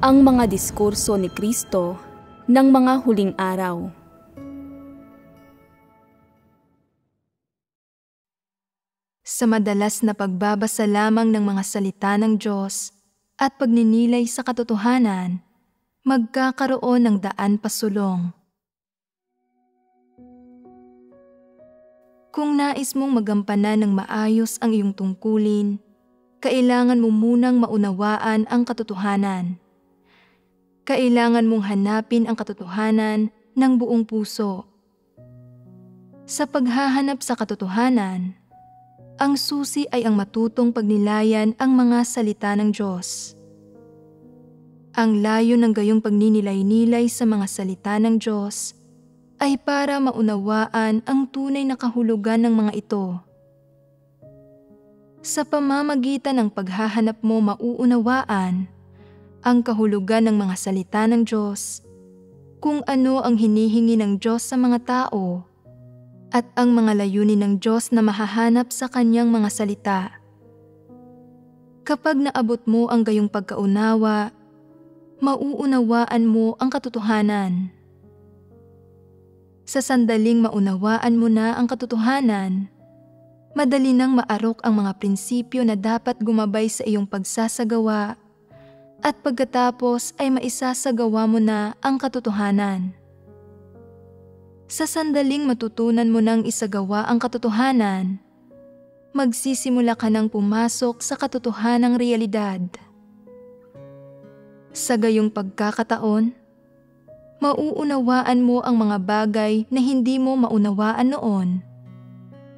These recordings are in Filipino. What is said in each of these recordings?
Ang mga diskurso ni Kristo ng mga huling araw. Sa madalas na pagbabasa lamang ng mga salita ng Diyos at pagninilay sa katotohanan, magkakaroon ng daan pasulong. Kung nais mong magampanan ng maayos ang iyong tungkulin, kailangan mo munang maunawaan ang katotohanan. Kailangan mong hanapin ang katotohanan ng buong puso. Sa paghahanap sa katotohanan, ang susi ay ang matutong pagnilayan ang mga salita ng Diyos. Ang layo ng gayong pagninilay-nilay sa mga salita ng Diyos ay para maunawaan ang tunay na kahulugan ng mga ito. Sa pamamagitan ng paghahanap mo mauunawaan ang kahulugan ng mga salita ng Diyos, kung ano ang hinihingi ng Diyos sa mga tao, at ang mga layunin ng Diyos na mahahanap sa kanyang mga salita. Kapag naabot mo ang gayong pagkaunawa, mauunawaan mo ang katotohanan. Sa sandaling maunawaan mo na ang katotohanan, madali nang maarok ang mga prinsipyo na dapat gumabay sa iyong pagsasagawa, at pagkatapos ay maisasagawa mo na ang katotohanan. Sa sandaling matutunan mo nang isagawa ang katotohanan, magsisimula ka nang pumasok sa katotohanang realidad. Sa gayong pagkakataon, mauunawaan mo ang mga bagay na hindi mo maunawaan noon.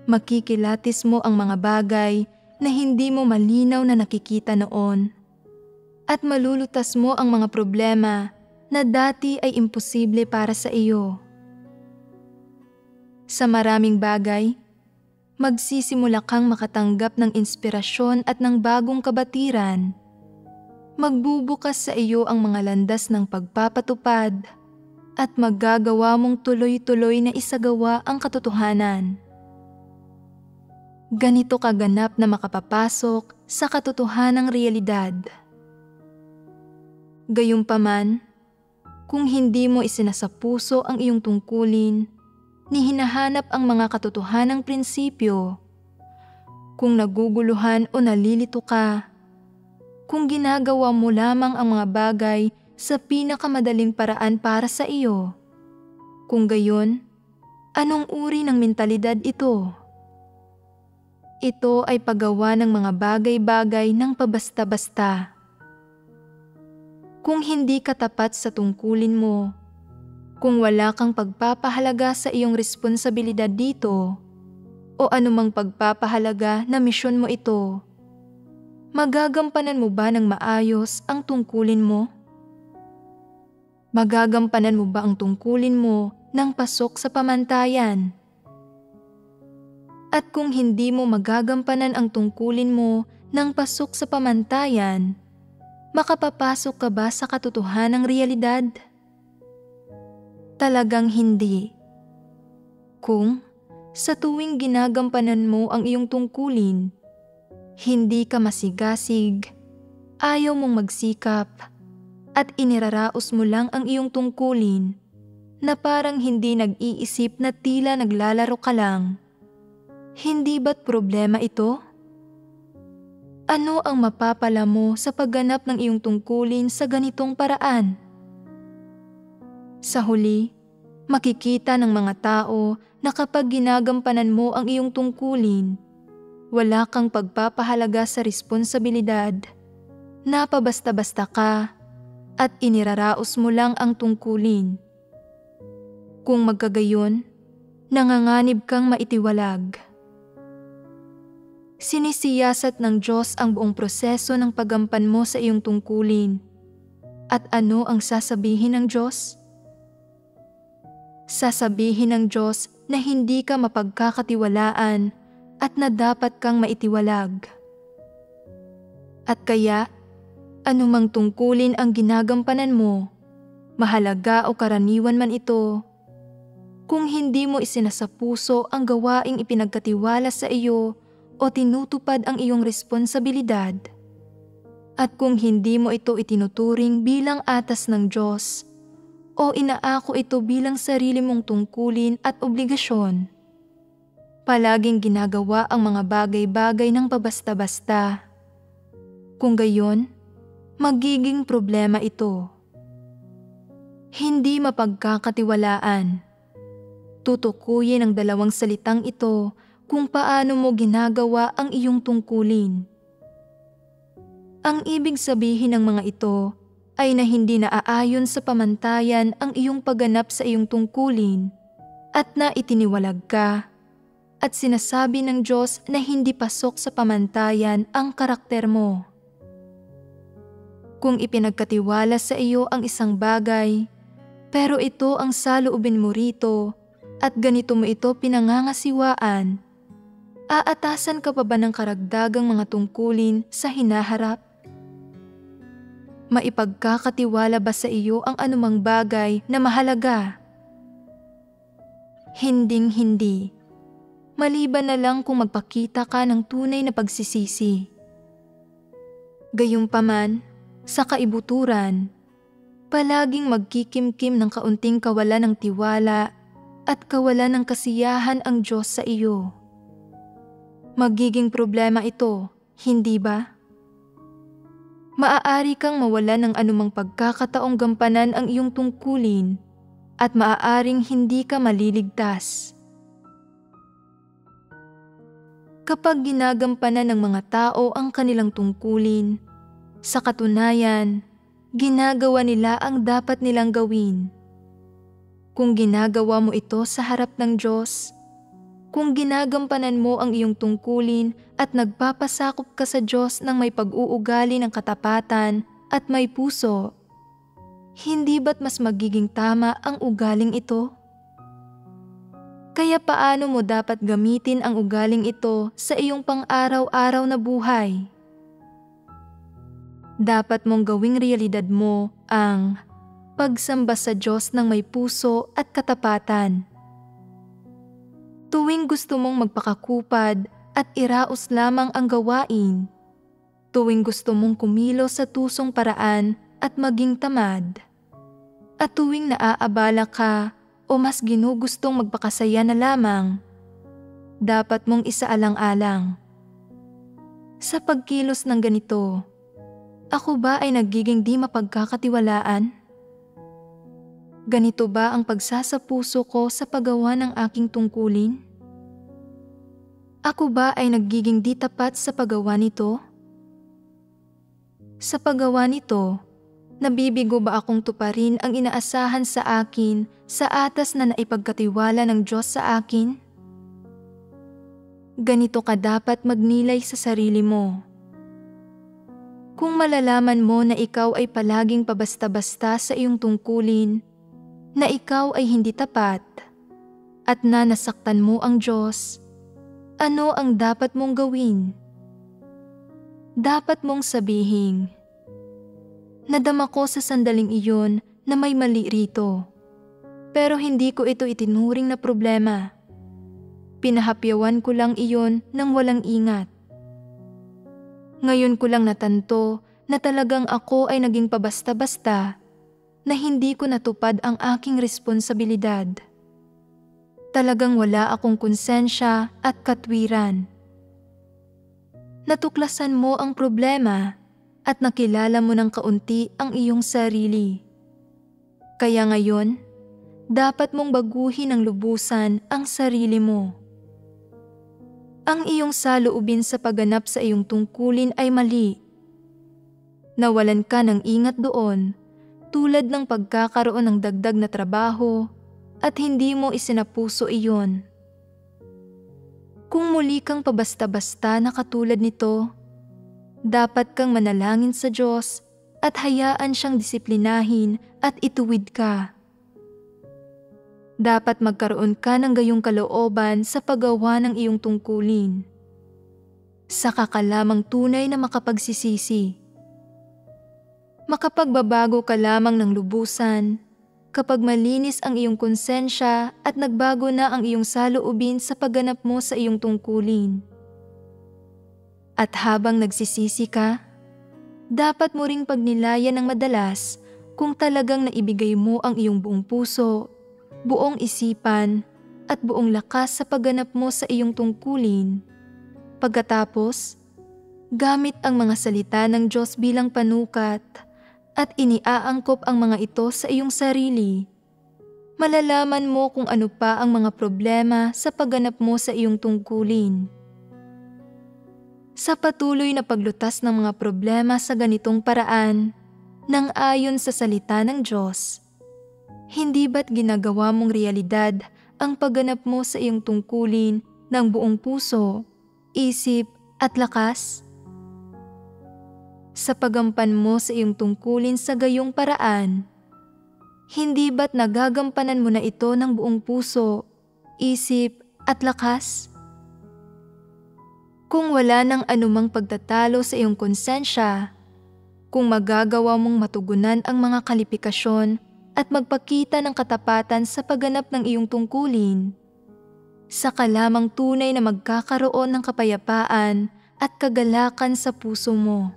Makikilatis mo ang mga bagay na hindi mo malinaw na nakikita noon. At malulutas mo ang mga problema na dati ay imposible para sa iyo. Sa maraming bagay, magsisimula kang makatanggap ng inspirasyon at ng bagong kabatiran. Magbubukas sa iyo ang mga landas ng pagpapatupad at magagawa mong tuloy-tuloy na isagawa ang katotohanan. Ganito kaganap na makapapasok sa katotohanang realidad. Gayunpaman, kung hindi mo isinasapuso ang iyong tungkulin, ni hinahanap ang mga katotohanang prinsipyo, kung naguguluhan o nalilito ka, kung ginagawa mo lamang ang mga bagay sa pinakamadaling paraan para sa iyo, kung gayon, anong uri ng mentalidad ito? Ito ay paggawa ng mga bagay-bagay ng pabasta-basta. Kung hindi ka tapat sa tungkulin mo, kung wala kang pagpapahalaga sa iyong responsibilidad dito, o anumang pagpapahalaga na misyon mo ito, magagampanan mo ba ng maayos ang tungkulin mo? Magagampanan mo ba ang tungkulin mo ng pasok sa pamantayan? At kung hindi mo magagampanan ang tungkulin mo ng pasok sa pamantayan, makapapasok ka ba sa katotohanang realidad? Talagang hindi. Kung sa tuwing ginagampanan mo ang iyong tungkulin, hindi ka masigasig, ayaw mong magsikap, at iniraraos mo lang ang iyong tungkulin na parang hindi nag-iisip na tila naglalaro ka lang, hindi ba't problema ito? Ano ang mapapala mo sa pagganap ng iyong tungkulin sa ganitong paraan? Sa huli, makikita ng mga tao na kapag ginagampanan mo ang iyong tungkulin, wala kang pagpapahalaga sa responsibilidad, napabasta-basta ka, at iniraraos mo lang ang tungkulin. Kung magkagayon, nanganganib kang maitiwalag. Sinisiyasat ng Diyos ang buong proseso ng paggampan mo sa iyong tungkulin. At ano ang sasabihin ng Diyos? Sasabihin ng Diyos na hindi ka mapagkakatiwalaan at na dapat kang maitiwalag. At kaya, anumang tungkulin ang ginagampanan mo, mahalaga o karaniwan man ito, kung hindi mo isinasapuso ang gawaing ipinagkatiwala sa iyo o tinutupad ang iyong responsibilidad, At kung hindi mo ito itinuturing bilang atas ng Diyos, o inaako ito bilang sarili mong tungkulin at obligasyon, palaging ginagawa ang mga bagay-bagay ng pabasta-basta. Kung gayon, magiging problema ito. Hindi mapagkakatiwalaan. Tutukuyin ang dalawang salitang ito kung paano mo ginagawa ang iyong tungkulin. Ang ibig sabihin ng mga ito ay na hindi naaayon sa pamantayan ang iyong pagganap sa iyong tungkulin at na itiniwalag ka at sinasabi ng Diyos na hindi pasok sa pamantayan ang karakter mo. Kung ipinagkatiwala sa iyo ang isang bagay, pero ito ang saloobin mo rito at ganito mo ito pinangangasiwaan, aatasan ka pa ba ng karagdagang mga tungkulin sa hinaharap? Maipagkakatiwala ba sa iyo ang anumang bagay na mahalaga? Hinding-hindi. Maliban na lang kung magpakita ka ng tunay na pagsisisi. Gayunpaman, sa kaibuturan, palaging magkikimkim ng kaunting kawalan ng tiwala at kawalan ng kasiyahan ang Diyos sa iyo. Magiging problema ito, hindi ba? Maaari kang mawalan ng anumang pagkakataong gampanan ang iyong tungkulin at maaaring hindi ka maliligtas. Kapag ginagampanan ng mga tao ang kanilang tungkulin, sa katunayan, ginagawa nila ang dapat nilang gawin. Kung ginagawa mo ito sa harap ng Diyos, kung ginagampanan mo ang iyong tungkulin at nagpapasakop ka sa Diyos ng may pag-uugali ng katapatan at may puso, hindi ba't mas magiging tama ang ugaling ito? Kaya paano mo dapat gamitin ang ugaling ito sa iyong pang-araw-araw na buhay? Dapat mong gawing realidad mo ang pagsamba sa Diyos ng may puso at katapatan. Tuwing gusto mong magpakakupad at iraos lamang ang gawain, tuwing gusto mong kumilos sa tusong paraan at maging tamad, at tuwing naaabala ka o mas ginugustong magpakasaya na lamang, dapat mong isaalang-alang. Sa pagkilos ng ganito, ako ba ay nagiging di mapagkakatiwalaan? Ganito ba ang pagsasapuso ko sa paggawa ng aking tungkulin? Ako ba ay nagiging di tapat sa paggawa nito? Sa paggawa nito, nabibigo ba akong tuparin ang inaasahan sa akin sa atas na naipagkatiwala ng Diyos sa akin? Ganito ka dapat magnilay sa sarili mo. Kung malalaman mo na ikaw ay palaging pabasta-basta sa iyong tungkulin, na ikaw ay hindi tapat, at na nasaktan mo ang Diyos, ano ang dapat mong gawin? Dapat mong sabihin, nadama ko sa sandaling iyon na may mali rito, pero hindi ko ito itinuring na problema. Pinahapyawan ko lang iyon ng walang ingat. Ngayon ko lang natanto na talagang ako ay naging pabasta-basta na hindi ko natupad ang aking responsibilidad. Talagang wala akong konsensya at katwiran. Natuklasan mo ang problema at nakilala mo ng kaunti ang iyong sarili. Kaya ngayon, dapat mong baguhin ng lubusan ang sarili mo. Ang iyong saloobin sa pagganap sa iyong tungkulin ay mali. Nawalan ka ng ingat doon, tulad ng pagkakaroon ng dagdag na trabaho at hindi mo isinapuso iyon. Kung muli kang pabasta-basta na katulad nito, dapat kang manalangin sa Diyos at hayaan siyang disiplinahin at ituwid ka. Dapat magkaroon ka ng gayong kalooban sa paggawa ng iyong tungkulin. Saka ka lamang tunay na makapagsisisi. Makapagbabago ka lamang ng lubusan kapag malinis ang iyong konsensya at nagbago na ang iyong saloobin sa pagganap mo sa iyong tungkulin. At habang nagsisisi ka, dapat mo ring pagnilayan ng madalas kung talagang naibigay mo ang iyong buong puso, buong isipan, at buong lakas sa pagganap mo sa iyong tungkulin. Pagkatapos, gamit ang mga salita ng Diyos bilang panukat at iniaangkop ang mga ito sa iyong sarili, malalaman mo kung ano pa ang mga problema sa pagganap mo sa iyong tungkulin. Sa patuloy na paglutas ng mga problema sa ganitong paraan, nang ayon sa salita ng Diyos, hindi ba't ginagawa mong realidad ang pagganap mo sa iyong tungkulin ng buong puso, isip at lakas? Sa paggampan mo sa iyong tungkulin sa gayong paraan, hindi ba't nagagampanan mo na ito ng buong puso, isip at lakas? Kung wala nang anumang pagtatalo sa iyong konsensya, kung magagawa mong matugunan ang mga kalifikasyon at magpakita ng katapatan sa pagganap ng iyong tungkulin, saka lamang tunay na magkakaroon ng kapayapaan at kagalakan sa puso mo.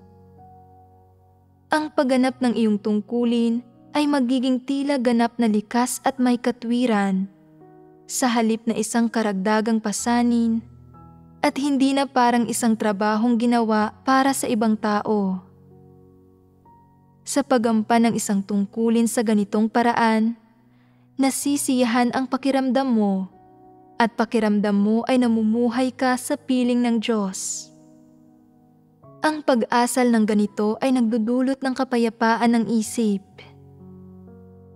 Ang pagganap ng iyong tungkulin ay magiging tila ganap na likas at may katwiran, sa halip na isang karagdagang pasanin, at hindi na parang isang trabahong ginawa para sa ibang tao. Sa paggampan ng isang tungkulin sa ganitong paraan, nasisiyahan ang pakiramdam mo, at pakiramdam mo ay namumuhay ka sa piling ng Diyos. Ang pag-asal ng ganito ay nagdudulot ng kapayapaan ng isip.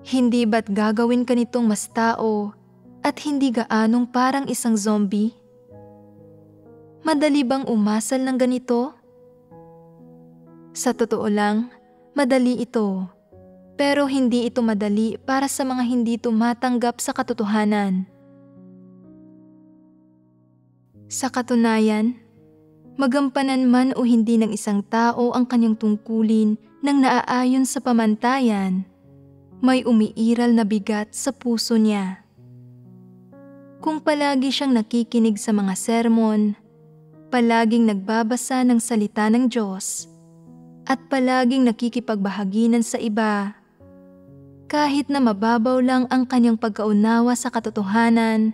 Hindi ba't gagawin ka nitong mas tao at hindi gaanong parang isang zombie? Madali bang umasal ng ganito? Sa totoo lang, madali ito. Pero hindi ito madali para sa mga hindi tumatanggap sa katotohanan. Sa katunayan, magampanan man o hindi ng isang tao ang kanyang tungkulin nang naaayon sa pamantayan, may umiiral na bigat sa puso niya. Kung palagi siyang nakikinig sa mga sermon, palaging nagbabasa ng salita ng Diyos, at palaging nakikipagbahaginan sa iba, kahit na mababaw lang ang kanyang pagkaunawa sa katotohanan,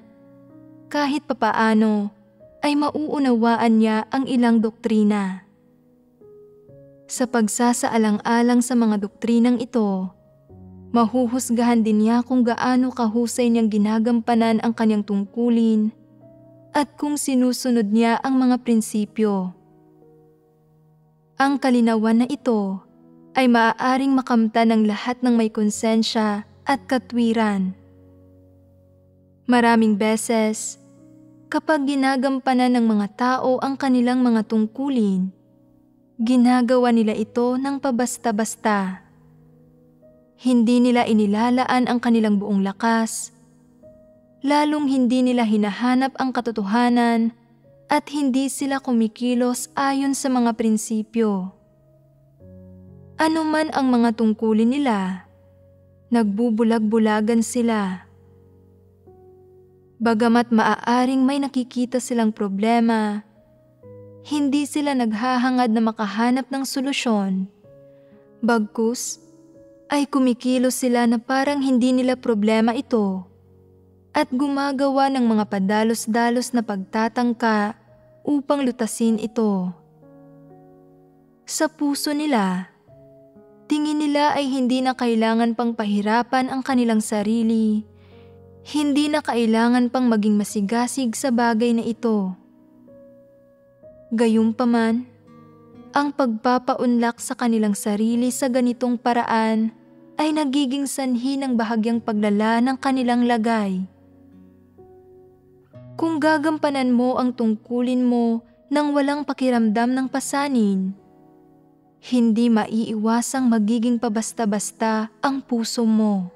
kahit papaano ay mauunawaan niya ang ilang doktrina. Sa pagsasaalang-alang sa mga doktrinang ito, mahuhusgahan din niya kung gaano kahusay niyang ginagampanan ang kanyang tungkulin at kung sinusunod niya ang mga prinsipyo. Ang kalinawan na ito ay maaaring makamtan ng lahat ng may konsensya at katwiran. Maraming beses, kapag ginagampanan ng mga tao ang kanilang mga tungkulin, ginagawa nila ito ng pabasta-basta. Hindi nila inilalaan ang kanilang buong lakas, lalong hindi nila hinahanap ang katotohanan at hindi sila kumikilos ayon sa mga prinsipyo. Ano man ang mga tungkulin nila, nagbubulag-bulagan sila. Bagamat maaaring may nakikita silang problema, hindi sila naghahangad na makahanap ng solusyon. Bagkus, ay kumikilos sila na parang hindi nila problema ito at gumagawa ng mga padalos-dalos na pagtatangka upang lutasin ito. Sa puso nila, tingin nila ay hindi na kailangan pang pahirapan ang kanilang sarili, hindi na kailangan pang maging masigasig sa bagay na ito. Gayunpaman, ang pagpapaunlak sa kanilang sarili sa ganitong paraan ay nagiging sanhi ng bahagyang paglala ng kanilang lagay. Kung gagampanan mo ang tungkulin mo nang walang pakiramdam ng pasanin, hindi maiiwasang magiging pabasta-basta ang puso mo.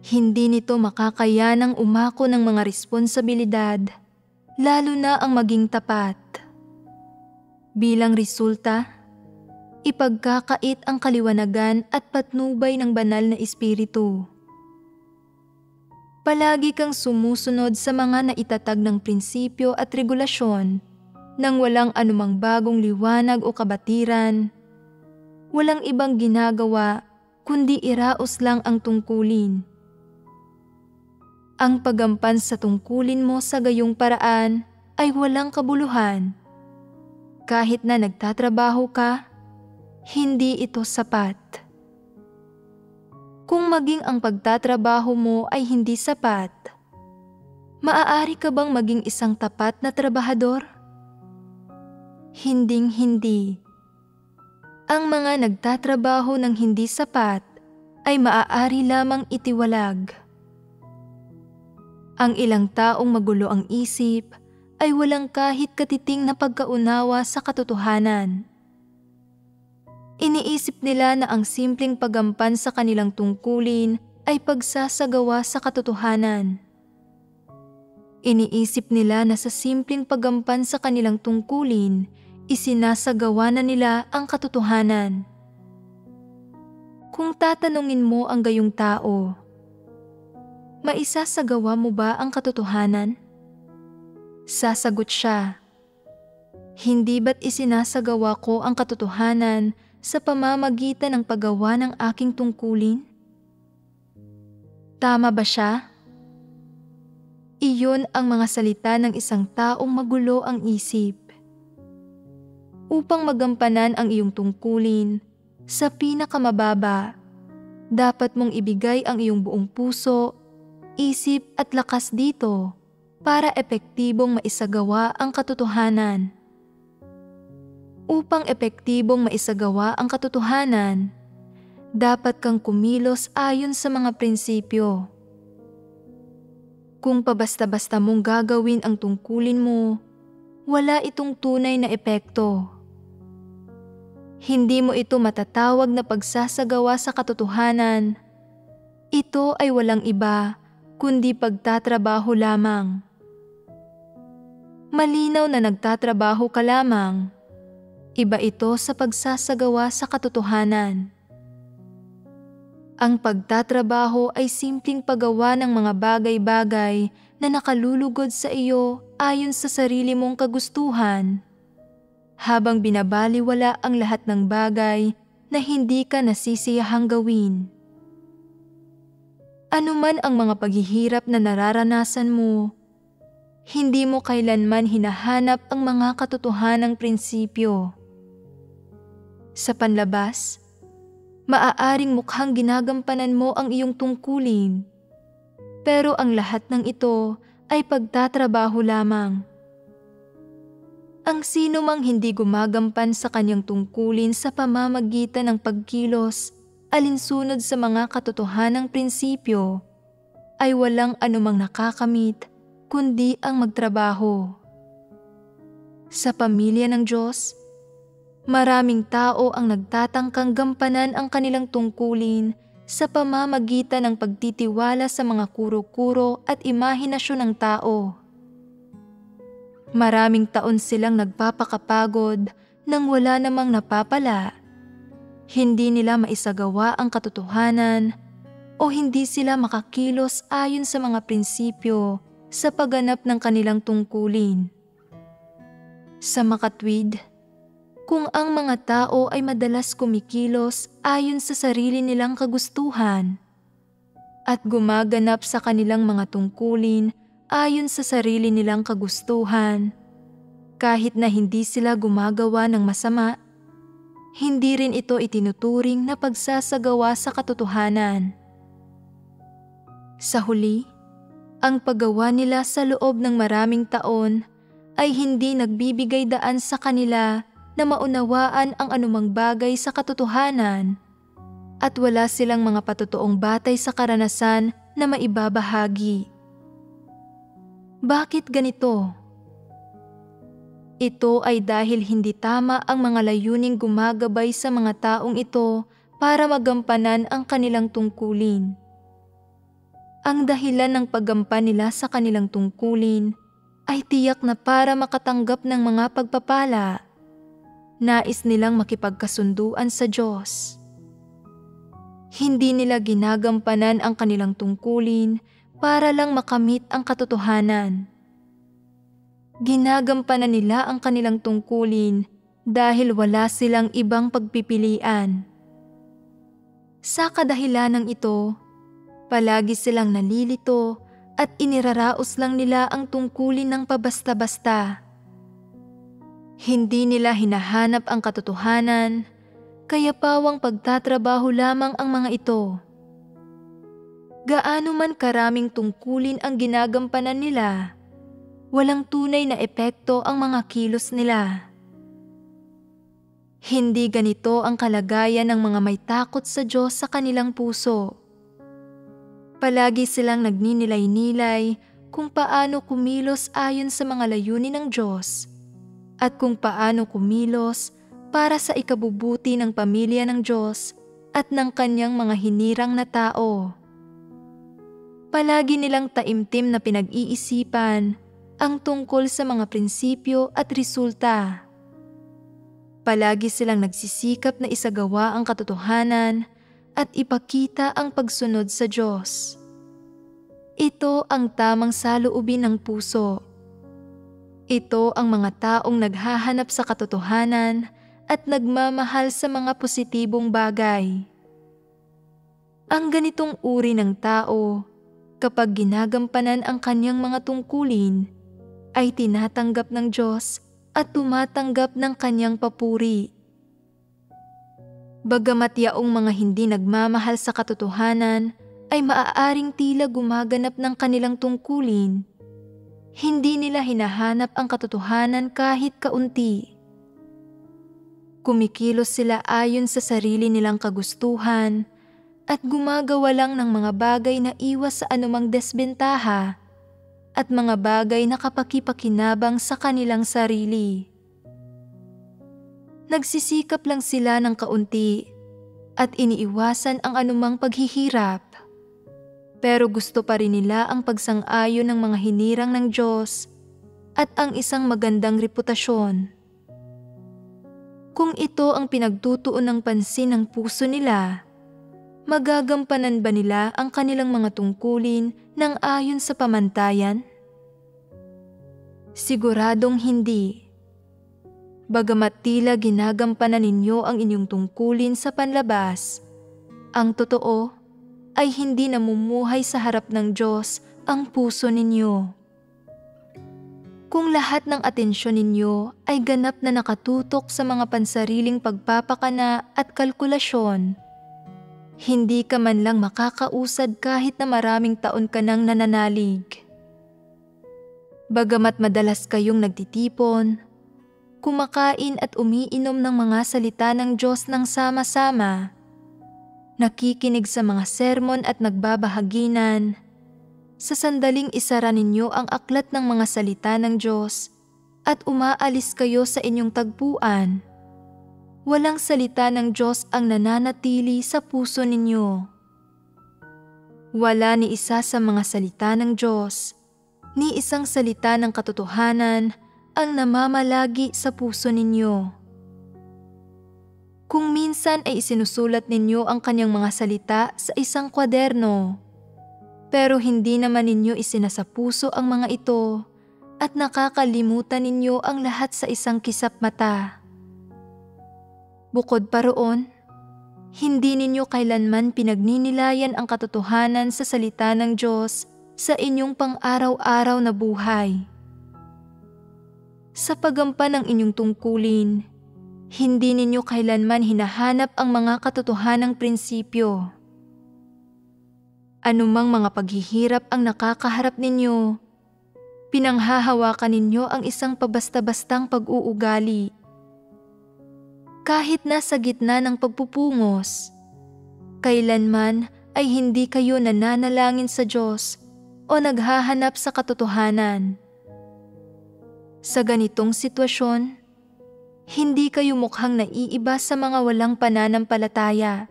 Hindi nito makakayanang umako ng mga responsibilidad, lalo na ang maging tapat. Bilang resulta, ipagkakait ang kaliwanagan at patnubay ng banal na espiritu. Palagi kang sumusunod sa mga naitatag ng prinsipyo at regulasyon nang walang anumang bagong liwanag o kabatiran walang ibang ginagawa kundi iraos lang ang tungkulin. Ang paggampan sa tungkulin mo sa gayong paraan ay walang kabuluhan. Kahit na nagtatrabaho ka, hindi ito sapat. Kung maging ang pagtatrabaho mo ay hindi sapat, maaari ka bang maging isang tapat na trabahador? Hinding-hindi. Ang mga nagtatrabaho ng hindi sapat ay maaari lamang itiwalag. Ang ilang taong magulo ang isip ay walang kahit katiting na pagkaunawa sa katotohanan. Iniisip nila na ang simpleng paggampan sa kanilang tungkulin ay pagsasagawa sa katotohanan. Iniisip nila na sa simpleng paggampan sa kanilang tungkulin, isinasagawa na nila ang katotohanan. Kung tatanungin mo ang gayong tao, maisasagawa mo ba ang katotohanan? Sasagot siya, hindi ba't isinasagawa ko ang katotohanan sa pamamagitan ng paggawa ng aking tungkulin? Tama ba siya? Iyon ang mga salita ng isang taong magulo ang isip. Upang magampanan ang iyong tungkulin sa pinakamababa, dapat mong ibigay ang iyong buong puso, isip at lakas dito para epektibong maisagawa ang katotohanan. Upang epektibong maisagawa ang katotohanan, dapat kang kumilos ayon sa mga prinsipyo. Kung pabasta-basta mong gagawin ang tungkulin mo, wala itong tunay na epekto. Hindi mo ito matatawag na pagsasagawa sa katotohanan. Ito ay walang iba kundi pagtatrabaho lamang. Malinaw na nagtatrabaho ka lamang. Iba ito sa pagsasagawa sa katotohanan. Ang pagtatrabaho ay simpleng paggawa ng mga bagay-bagay na nakalulugod sa iyo ayon sa sarili mong kagustuhan, habang binabaliwala ang lahat ng bagay na hindi ka nasisiyahang gawin. Ano man ang mga paghihirap na nararanasan mo, hindi mo kailanman hinahanap ang mga katotohanang prinsipyo. Sa panlabas, maaaring mukhang ginagampanan mo ang iyong tungkulin, pero ang lahat ng ito ay pagtatrabaho lamang. Ang sino mang hindi gumagampan sa kanyang tungkulin sa pamamagitan ng pagkilos alinsunod sa mga katotohanang prinsipyo ay walang anumang nakakamit kundi ang magtrabaho. Sa pamilya ng Diyos, maraming tao ang nagtatangkang gampanan ang kanilang tungkulin sa pamamagitan ng pagtitiwala sa mga kuro-kuro at imahinasyon ng tao. Maraming taon silang nagpapakapagod nang wala namang napapala. Hindi nila maisagawa ang katotohanan o hindi sila makakilos ayon sa mga prinsipyo sa pagganap ng kanilang tungkulin. Sa makatwid, kung ang mga tao ay madalas kumikilos ayon sa sarili nilang kagustuhan at gumaganap sa kanilang mga tungkulin ayon sa sarili nilang kagustuhan, kahit na hindi sila gumagawa ng masama, hindi rin ito itinuturing na pagsasagawa sa katotohanan. Sa huli, ang paggawa nila sa loob ng maraming taon ay hindi nagbibigay daan sa kanila na maunawaan ang anumang bagay sa katotohanan at wala silang mga patotoong batay sa karanasan na maibabahagi. Bakit ganito? Ito ay dahil hindi tama ang mga layuning gumagabay sa mga taong ito para magampanan ang kanilang tungkulin. Ang dahilan ng paggampan nila sa kanilang tungkulin ay tiyak na para makatanggap ng mga pagpapala. Nais nilang makipagkasunduan sa Diyos. Hindi nila ginagampanan ang kanilang tungkulin para lang makamit ang katotohanan. Ginagampanan nila ang kanilang tungkulin dahil wala silang ibang pagpipilian. Sa kadahilanang ito, palagi silang nalilito at iniraraos lang nila ang tungkulin ng pabasta-basta. Hindi nila hinahanap ang katotohanan, kaya pawang pagtatrabaho lamang ang mga ito. Gaano man karaming tungkulin ang ginagampanan nila, walang tunay na epekto ang mga kilos nila. Hindi ganito ang kalagayan ng mga may takot sa Diyos sa kanilang puso. Palagi silang nagninilay-nilay kung paano kumilos ayon sa mga layunin ng Diyos at kung paano kumilos para sa ikabubuti ng pamilya ng Diyos at ng kanyang mga hinirang na tao. Palagi nilang taimtim na pinag-iisipan ang tungkol sa mga prinsipyo at resulta. Palagi silang nagsisikap na isagawa ang katotohanan at ipakita ang pagsunod sa Diyos. Ito ang tamang saloobin ng puso. Ito ang mga taong naghahanap sa katotohanan at nagmamahal sa mga positibong bagay. Ang ganitong uri ng tao, kapag ginagampanan ang kanyang mga tungkulin, ay tinatanggap ng Diyos at tumatanggap ng kanyang papuri. Bagamat yaong mga hindi nagmamahal sa katotohanan ay maaaring tila gumaganap ng kanilang tungkulin, hindi nila hinahanap ang katotohanan kahit kaunti. Kumikilos sila ayon sa sarili nilang kagustuhan at gumagawa lang ng mga bagay na iwas sa anumang desbentaha at mga bagay na kapakipakinabang sa kanilang sarili. Nagsisikap lang sila ng kaunti at iniiwasan ang anumang paghihirap. Pero gusto pa rin nila ang pagsang-ayon ng mga hinirang ng Diyos at ang isang magandang reputasyon. Kung ito ang pinagtutuon ng pansin ng puso nila, magagampanan ba nila ang kanilang mga tungkulin ng ayon sa pamantayan? Siguradong hindi. Bagamat tila ginagampanan ninyo ang inyong tungkulin sa panlabas, ang totoo ay hindi namumuhay sa harap ng Diyos ang puso ninyo. Kung lahat ng atensyon ninyo ay ganap na nakatutok sa mga pansariling pagpapakana at kalkulasyon, hindi ka man lang makakausad kahit na maraming taon ka nang nananalig. Bagamat madalas kayong nagtitipon, kumakain at umiinom ng mga salita ng Diyos ng sama-sama, nakikinig sa mga sermon at nagbabahaginan, sa sandaling isara ninyo ang aklat ng mga salita ng Diyos at umaalis kayo sa inyong tagpuan, walang salita ng Diyos ang nananatili sa puso ninyo. Wala ni isa sa mga salita ng Diyos, ni isang salita ng katotohanan ang namamalagi sa puso ninyo. Kung minsan ay isinusulat ninyo ang kanyang mga salita sa isang kwaderno, pero hindi naman ninyo isinasapuso ang mga ito at nakakalimutan ninyo ang lahat sa isang kisap mata. Bukod pa roon, hindi ninyo kailanman pinagninilayan ang katotohanan sa salita ng Diyos sa inyong pang-araw-araw na buhay. Sa paggampan ng inyong tungkulin, hindi ninyo kailanman hinahanap ang mga katotohanang prinsipyo. Anumang mga paghihirap ang nakakaharap ninyo, pinanghahawakan ninyo ang isang pabasta-bastang pag-uugali. Kahit nasa gitna ng pagpupungos, kailanman ay hindi kayo nananalangin sa Diyos o naghahanap sa katotohanan. Sa ganitong sitwasyon, hindi kayo mukhang naiiba sa mga walang pananampalataya.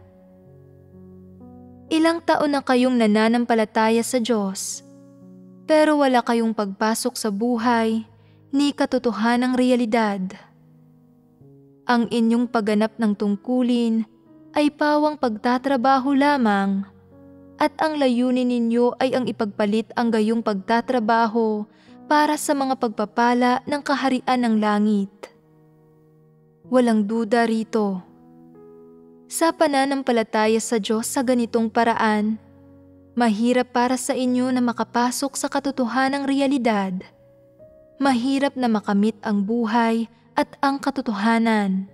Ilang taon na kayong nananampalataya sa Diyos, pero wala kayong pagpasok sa buhay ni katotohanang realidad. Ang inyong pagganap ng tungkulin ay pawang pagtatrabaho lamang at ang layunin ninyo ay ang ipagpalit ang gayong pagtatrabaho para sa mga pagpapala ng kaharian ng langit. Walang duda rito. Sa pananampalataya sa Diyos sa ganitong paraan, mahirap para sa inyo na makapasok sa katotohanang realidad. Mahirap na makamit ang buhay at ang katotohanan.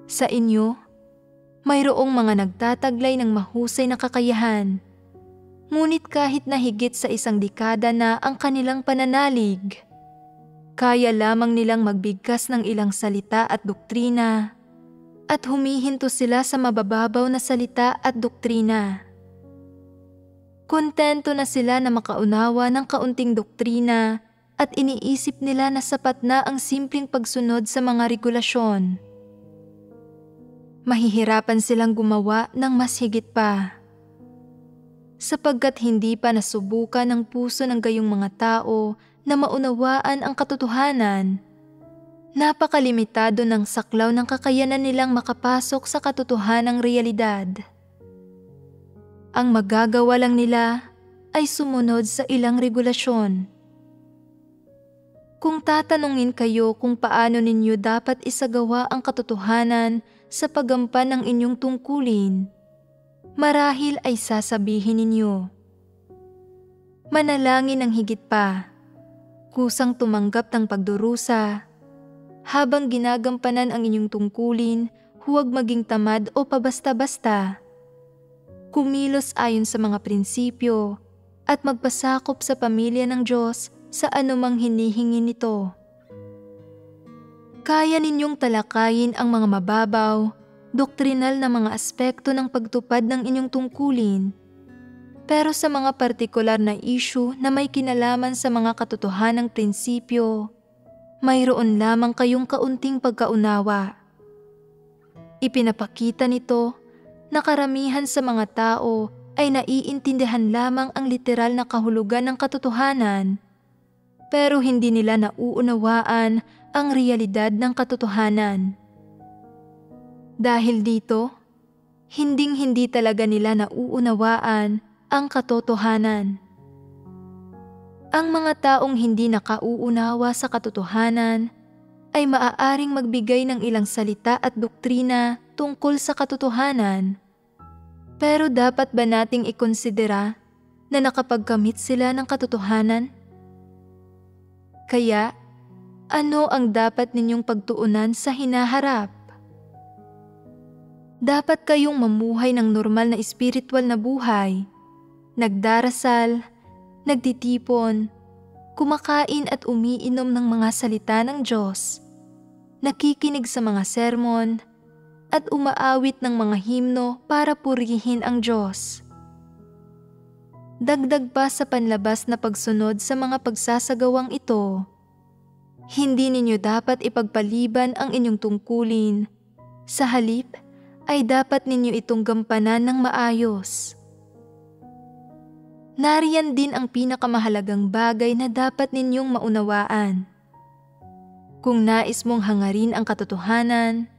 Sa inyo, mayroong mga nagtataglay ng mahusay na kakayahan. Ngunit kahit na higit sa 1 dekada na ang kanilang pananalig, kaya lamang nilang magbigkas ng ilang salita at doktrina, at humihinto sila sa mabababaw na salita at doktrina. Kontento na sila na makaunawa ng kaunting doktrina at iniisip nila na sapat na ang simpleng pagsunod sa mga regulasyon. Mahihirapan silang gumawa ng mas higit pa. Sapagkat hindi pa nasubukan ng puso ng gayong mga tao na maunawaan ang katotohanan, napakalimitado ng saklaw ng kakayanan nilang makapasok sa katotohanang realidad. Ang magagawa lang nila ay sumunod sa ilang regulasyon. Kung tatanungin kayo kung paano ninyo dapat isagawa ang katotohanan sa paggampan ng inyong tungkulin, marahil ay sasabihin ninyo, manalangin ng higit pa, kusang tumanggap ng pagdurusa. Habang ginagampanan ang inyong tungkulin, huwag maging tamad o pabasta-basta. Kumilos ayon sa mga prinsipyo at magpasakop sa pamilya ng Diyos sa anumang hinihingi nito. Kaya ninyong talakayin ang mga mababaw, doktrinal na mga aspekto ng pagtupad ng inyong tungkulin. Pero sa mga partikular na issue na may kinalaman sa mga katotohanang prinsipyo, mayroon lamang kayong kaunting pagkaunawa. Ipinapakita nito na karamihan sa mga tao ay naiintindihan lamang ang literal na kahulugan ng katotohanan, pero hindi nila nauunawaan ang realidad ng katotohanan. Dahil dito, hinding-hindi talaga nila nauunawaan ang katotohanan. Ang mga taong hindi nakauunawa sa katotohanan ay maaaring magbigay ng ilang salita at doktrina tungkol sa katotohanan. Pero dapat ba nating ikonsidera na nakapagkamit sila ng katotohanan? Kaya, ano ang dapat ninyong pagtuunan sa hinaharap? Dapat kayong mamuhay ng normal na espiritual na buhay, nagdarasal, nagtitipon, kumakain at umiinom ng mga salita ng Diyos, nakikinig sa mga sermon, at umaawit ng mga himno para purihin ang Diyos. Dagdag pa sa panlabas na pagsunod sa mga pagsasagawang ito, hindi ninyo dapat ipagpaliban ang inyong tungkulin. Sa halip, ay dapat ninyo itong gampanan ng maayos. Nariyan din ang pinakamahalagang bagay na dapat ninyong maunawaan. Kung nais mong hangarin ang katotohanan,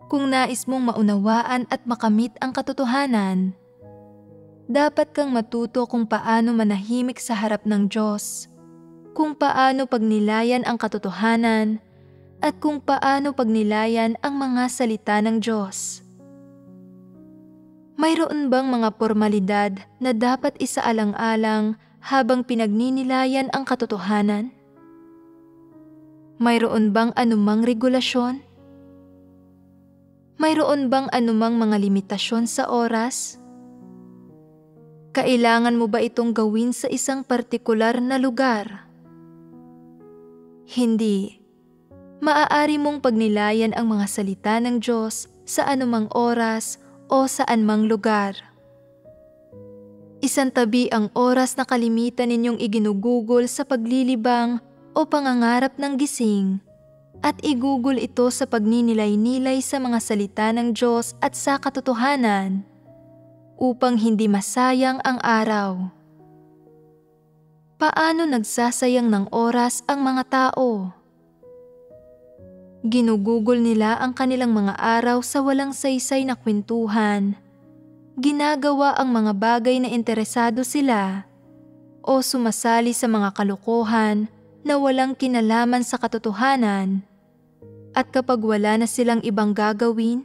kung nais mong maunawaan at makamit ang katotohanan, dapat kang matuto kung paano manahimik sa harap ng Diyos, kung paano pagnilayan ang katotohanan, at kung paano pagnilayan ang mga salita ng Diyos. Mayroon bang mga formalidad na dapat isaalang-alang habang pinagninilayan ang katotohanan? Mayroon bang anumang regulasyon? Mayroon bang anumang mga limitasyon sa oras? Kailangan mo ba itong gawin sa isang partikular na lugar? Hindi. Maaari mong pagnilayan ang mga salita ng Diyos sa anumang oras o saan mang lugar. Isantabi ang oras na kalimitan ninyong iginugugol sa paglilibang o pangangarap ng gising at igugol ito sa pagninilay-nilay sa mga salita ng Diyos at sa katotohanan upang hindi masayang ang araw. Paano nagsasayang ng oras ang mga tao? Ginugugol nila ang kanilang mga araw sa walang saysay na kwentuhan. Ginagawa ang mga bagay na interesado sila o sumasali sa mga kalokohan na walang kinalaman sa katotohanan. At kapag wala na silang ibang gagawin,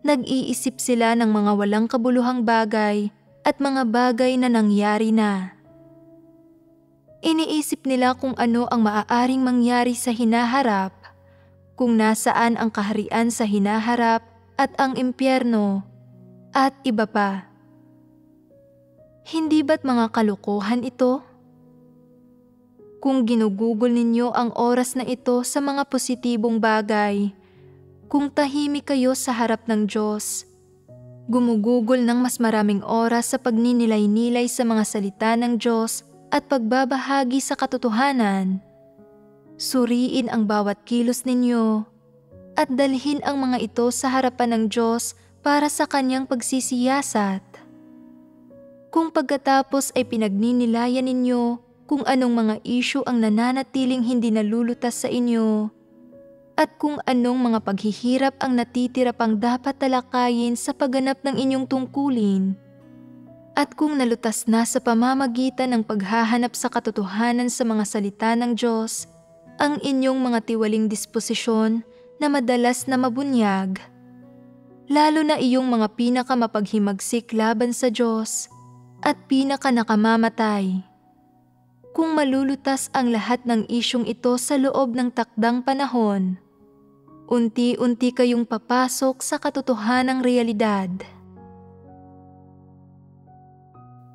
nag-iisip sila ng mga walang kabuluhang bagay at mga bagay na nangyari na. Iniisip nila kung ano ang maaaring mangyari sa hinaharap, kung nasaan ang kaharian sa hinaharap at ang impyerno, at iba pa. Hindi ba't mga kalokohan ito? Kung ginugugol ninyo ang oras na ito sa mga positibong bagay, kung tahimik kayo sa harap ng Diyos, gumugugol ng mas maraming oras sa pagninilay-nilay sa mga salita ng Diyos at pagbabahagi sa katotohanan, suriin ang bawat kilos ninyo at dalhin ang mga ito sa harapan ng Diyos para sa Kanyang pagsisiyasat. Kung pagkatapos ay pinagninilayan ninyo kung anong mga isyu ang nananatiling hindi nalulutas sa inyo at kung anong mga paghihirap ang natitira pang dapat talakayin sa pagganap ng inyong tungkulin, at kung nalutas na sa pamamagitan ng paghahanap sa katotohanan sa mga salita ng Diyos ang inyong mga tiwaling disposisyon na madalas na mabunyag, lalo na iyong mga pinakamapaghimagsik laban sa Diyos at pinakanakamamatay. Kung malulutas ang lahat ng isyong ito sa loob ng takdang panahon, unti-unti kayong papasok sa katotohanang realidad.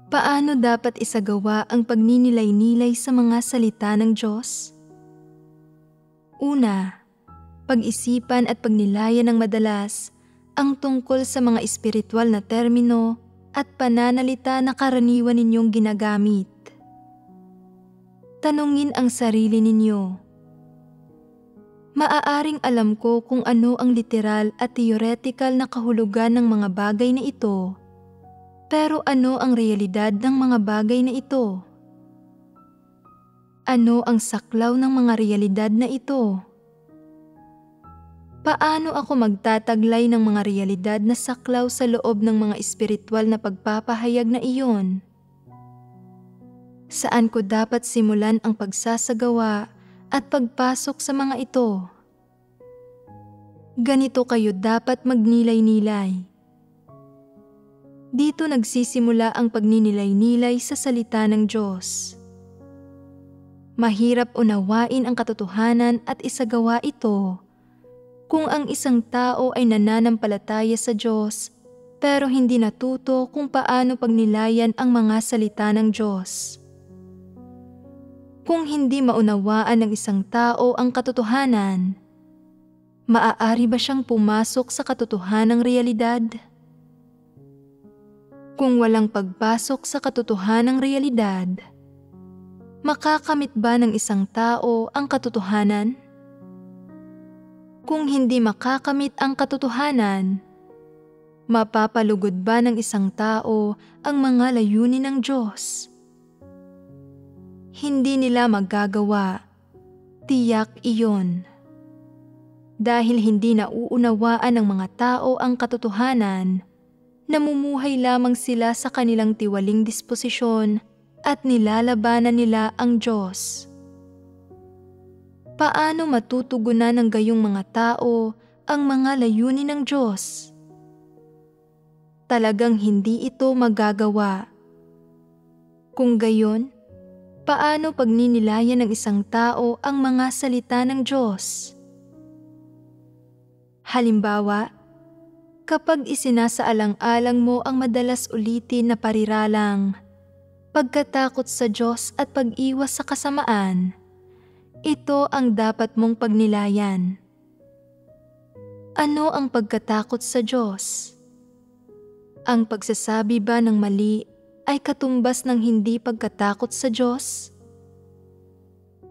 Paano dapat isagawa ang pagninilay-nilay sa mga salita ng Diyos? Una, pag-isipan at pagnilayan ng madalas ang tungkol sa mga espiritual na termino at pananalita na karaniwan ninyong ginagamit. Tanungin ang sarili ninyo. Maaaring alam ko kung ano ang literal at theoretical na kahulugan ng mga bagay na ito, pero ano ang realidad ng mga bagay na ito? Ano ang saklaw ng mga realidad na ito? Paano ako magtataglay ng mga realidad na saklaw sa loob ng mga espiritual na pagpapahayag na iyon? Saan ko dapat simulan ang pagsasagawa at pagpasok sa mga ito? Ganito kayo dapat magnilay-nilay. Dito nagsisimula ang pagninilay-nilay sa salita ng Diyos. Mahirap unawain ang katotohanan at isagawa ito kung ang isang tao ay nananampalataya sa Diyos pero hindi natuto kung paano pagnilayan ang mga salita ng Diyos. Kung hindi maunawaan ng isang tao ang katotohanan, maaari ba siyang pumasok sa katotohanang realidad? Kung walang pagpasok sa katotohanang realidad, makakamit ba ng isang tao ang katotohanan? Kung hindi makakamit ang katotohanan, mapapalugod ba ng isang tao ang mga layunin ng Diyos? Hindi nila magagawa, tiyak iyon. Dahil hindi nauunawaan ng mga tao ang katotohanan, namumuhay lamang sila sa kanilang tiwaling disposisyon at nilalabanan nila ang Diyos. Paano matutugunan ng gayong mga tao ang mga layunin ng Diyos? Talagang hindi ito magagawa. Kung gayon, paano pagninilayan ng isang tao ang mga salita ng Diyos? Halimbawa, kapag isinasaalang-alang mo ang madalas ulitin na pariralang, pagkatakot sa Diyos at pag-iwas sa kasamaan, ito ang dapat mong pagnilayan. Ano ang pagkatakot sa Diyos? Ang pagsasabi ba ng mali ay katumbas ng hindi pagkatakot sa Diyos?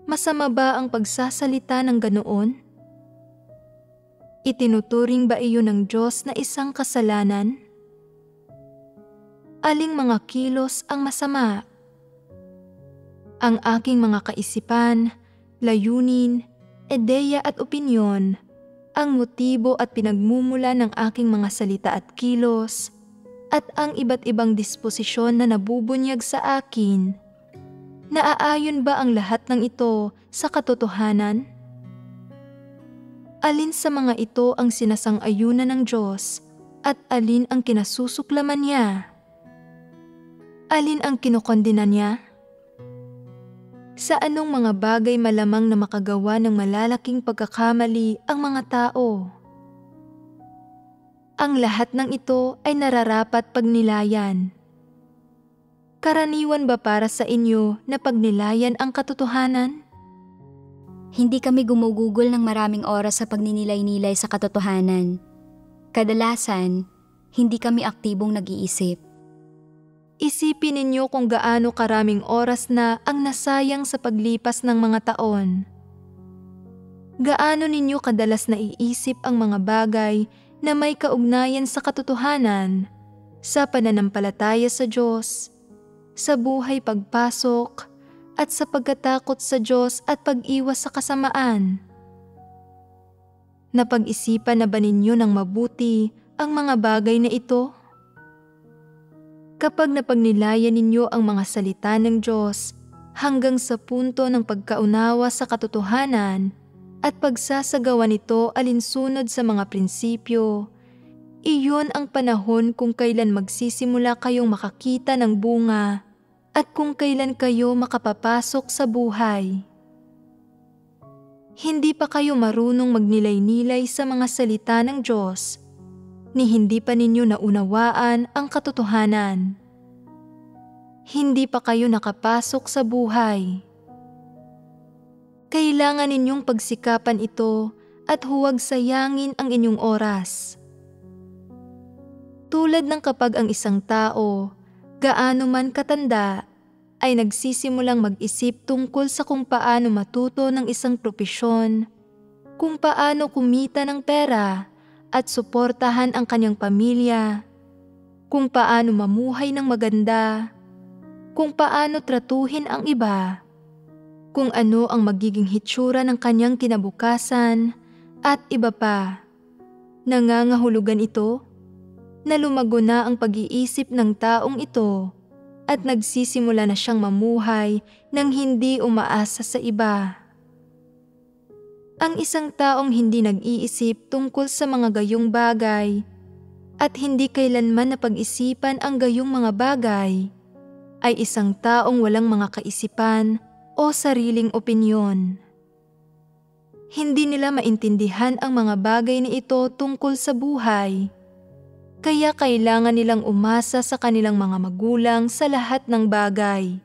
Masama ba ang pagsasalita ng ganoon? Itinuturing ba iyon ng Diyos na isang kasalanan? Aling mga kilos ang masama? Ang aking mga kaisipan, layunin, ideya at opinyon, ang motibo at pinagmumula ng aking mga salita at kilos, at ang iba't ibang disposisyon na nabubunyag sa akin, naaayon ba ang lahat ng ito sa katotohanan? alin sa mga ito ang sinasang-ayunan ng Diyos at alin ang kinasusuklaman niya? Alin ang kinokondena niya? Sa anong mga bagay malamang na makagawa ng malalaking pagkakamali ang mga tao? Ang lahat ng ito ay nararapat pagnilayan. Karaniwan ba para sa inyo na pagnilayan ang katotohanan? Hindi kami gumugugol ng maraming oras sa pagninilay-nilay sa katotohanan. Kadalasan, hindi kami aktibong nag-iisip. Isipin ninyo kung gaano karaming oras na ang nasayang sa paglipas ng mga taon. Gaano ninyo kadalas naiisip ang mga bagay na may kaugnayan sa katotohanan, sa pananampalataya sa Diyos, sa buhay pagpasok, at sa pagkatakot sa Diyos at pag-iwas sa kasamaan. Napag-isipan na ba ninyo ng mabuti ang mga bagay na ito? Kapag napagnilayan ninyo ang mga salita ng Diyos hanggang sa punto ng pagkaunawa sa katotohanan at pagsasagawa nito alinsunod sa mga prinsipyo, iyon ang panahon kung kailan magsisimula kayong makakita ng bunga at kung kailan kayo makapapasok sa buhay. Hindi pa kayo marunong magnilay-nilay sa mga salita ng Diyos, ni hindi pa ninyo naunawaan ang katotohanan. Hindi pa kayo nakapasok sa buhay. Kailangan ninyong pagsikapan ito at huwag sayangin ang inyong oras. Tulad ng kapag ang isang tao, gaano man katanda, ay nagsisimulang mag-isip tungkol sa kung paano matuto ng isang propesyon, kung paano kumita ng pera at suportahan ang kanyang pamilya, kung paano mamuhay ng maganda, kung paano tratuhin ang iba, kung ano ang magiging hitsura ng kanyang kinabukasan, at iba pa. Nangangahulugan ito na lumago na ang pag-iisip ng taong ito at nagsisimula na siyang mamuhay nang hindi umaasa sa iba. Ang isang taong hindi nag-iisip tungkol sa mga gayong bagay at hindi kailanman napag-isipan ang gayong mga bagay ay isang taong walang mga kaisipan o sariling opinyon. Hindi nila maintindihan ang mga bagay na ito tungkol sa buhay. Kaya kailangan nilang umasa sa kanilang mga magulang sa lahat ng bagay.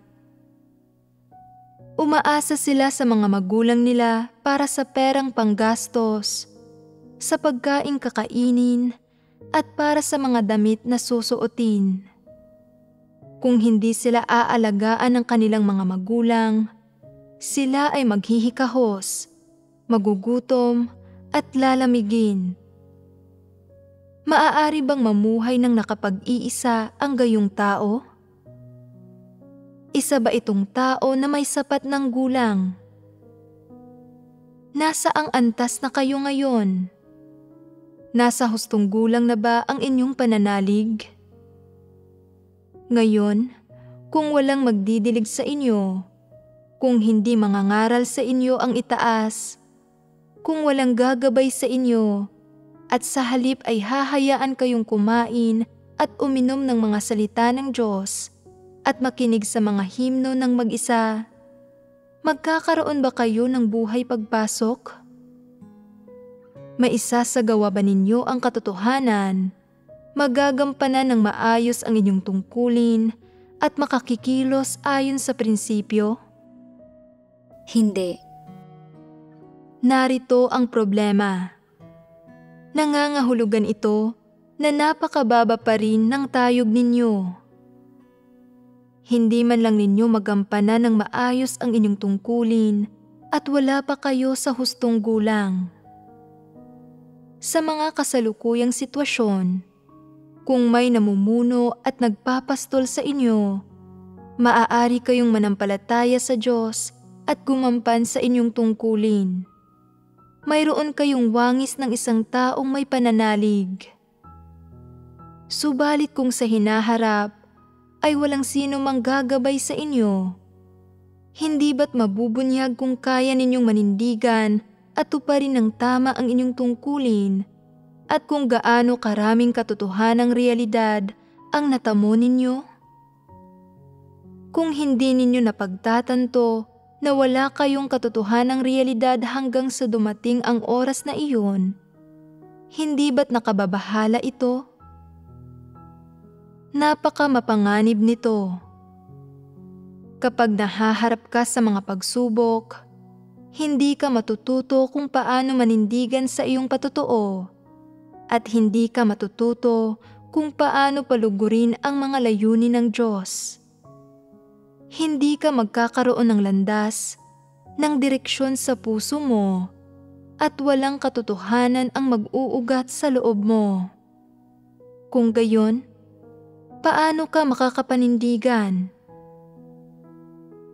Umaasa sila sa mga magulang nila para sa perang panggastos, sa pagkaing kakainin, at para sa mga damit na susuotin. Kung hindi sila aalagaan ng kanilang mga magulang, sila ay maghihikahos, magugutom, at lalamigin. Maaari bang mamuhay ng nakapag-iisa ang gayong tao? Isa ba itong tao na may sapat ng gulang? Nasa ang antas na kayo ngayon? Nasa hustong gulang na ba ang inyong pananalig? Ngayon, kung walang magdidilig sa inyo, kung hindi mangangaral sa inyo ang itaas, kung walang gagabay sa inyo, at sa halip ay hahayaan kayong kumain at uminom ng mga salita ng Diyos at makinig sa mga himno ng mag-isa, magkakaroon ba kayo ng buhay pagpasok? Maisasagawa ba ninyo ang katotohanan? Magagampanan ng maayos ang inyong tungkulin at makakikilos ayon sa prinsipyo? Hindi. Narito ang problema. Nangangahulugan ito na napakababa pa rin ng tayog ninyo. Hindi man lang ninyo magampanan ng maayos ang inyong tungkulin at wala pa kayo sa hustong gulang. Sa mga kasalukuyang sitwasyon, kung may namumuno at nagpapastol sa inyo, maaari kayong manampalataya sa Diyos at gumampan sa inyong tungkulin. Mayroon kayong wangis ng isang taong may pananalig. Subalit kung sa hinaharap ay walang sino mang gagabay sa inyo, hindi ba't mabubunyag kung kaya ninyong manindigan at tuparin ng tama ang inyong tungkulin at kung gaano karaming katotohanang realidad ang natamo ninyo? Kung hindi ninyo napagtatanto na wala kayong katotohanang realidad hanggang sa dumating ang oras na iyon, hindi ba't nakababahala ito? Napaka mapanganib nito. Kapag nahaharap ka sa mga pagsubok, hindi ka matututo kung paano manindigan sa iyong patotoo at hindi ka matututo kung paano palugurin ang mga layunin ng Diyos. Hindi ka magkakaroon ng landas, ng direksyon sa puso mo, at walang katotohanan ang mag-uugat sa loob mo. Kung gayon, paano ka makakapanindigan?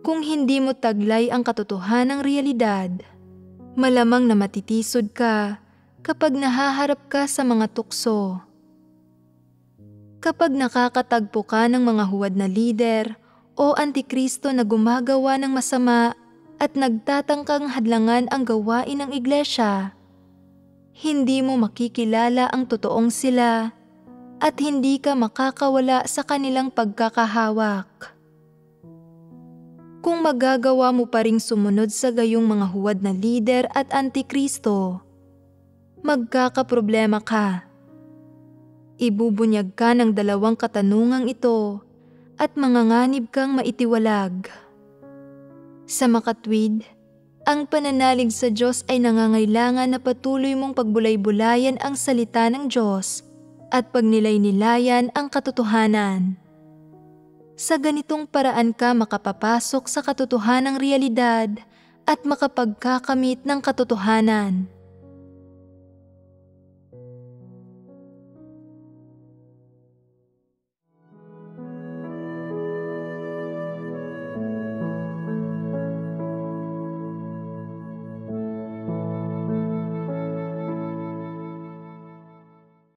Kung hindi mo taglay ang katotohanang realidad, malamang na matitisod ka kapag nahaharap ka sa mga tukso. Kapag nakakatagpo ka ng mga huwad na lider o antikristo na gumagawa ng masama at nagtatangkang hadlangan ang gawain ng iglesia, hindi mo makikilala ang totoong sila at hindi ka makakawala sa kanilang pagkakahawak. Kung magagawa mo pa ring sumunod sa gayong mga huwad na lider at antikristo, magkakaproblema ka. Ibubunyag ka ng dalawang katanungang ito at manganganib kang maitiwalag. Sa makatwid, ang pananalig sa Diyos ay nangangailangan na patuloy mong pagbulay-bulayan ang salita ng Diyos at pagnilay-nilayan ang katotohanan. Sa ganitong paraan ka makapapasok sa katotohanang realidad at makapagkakamit ng katotohanan.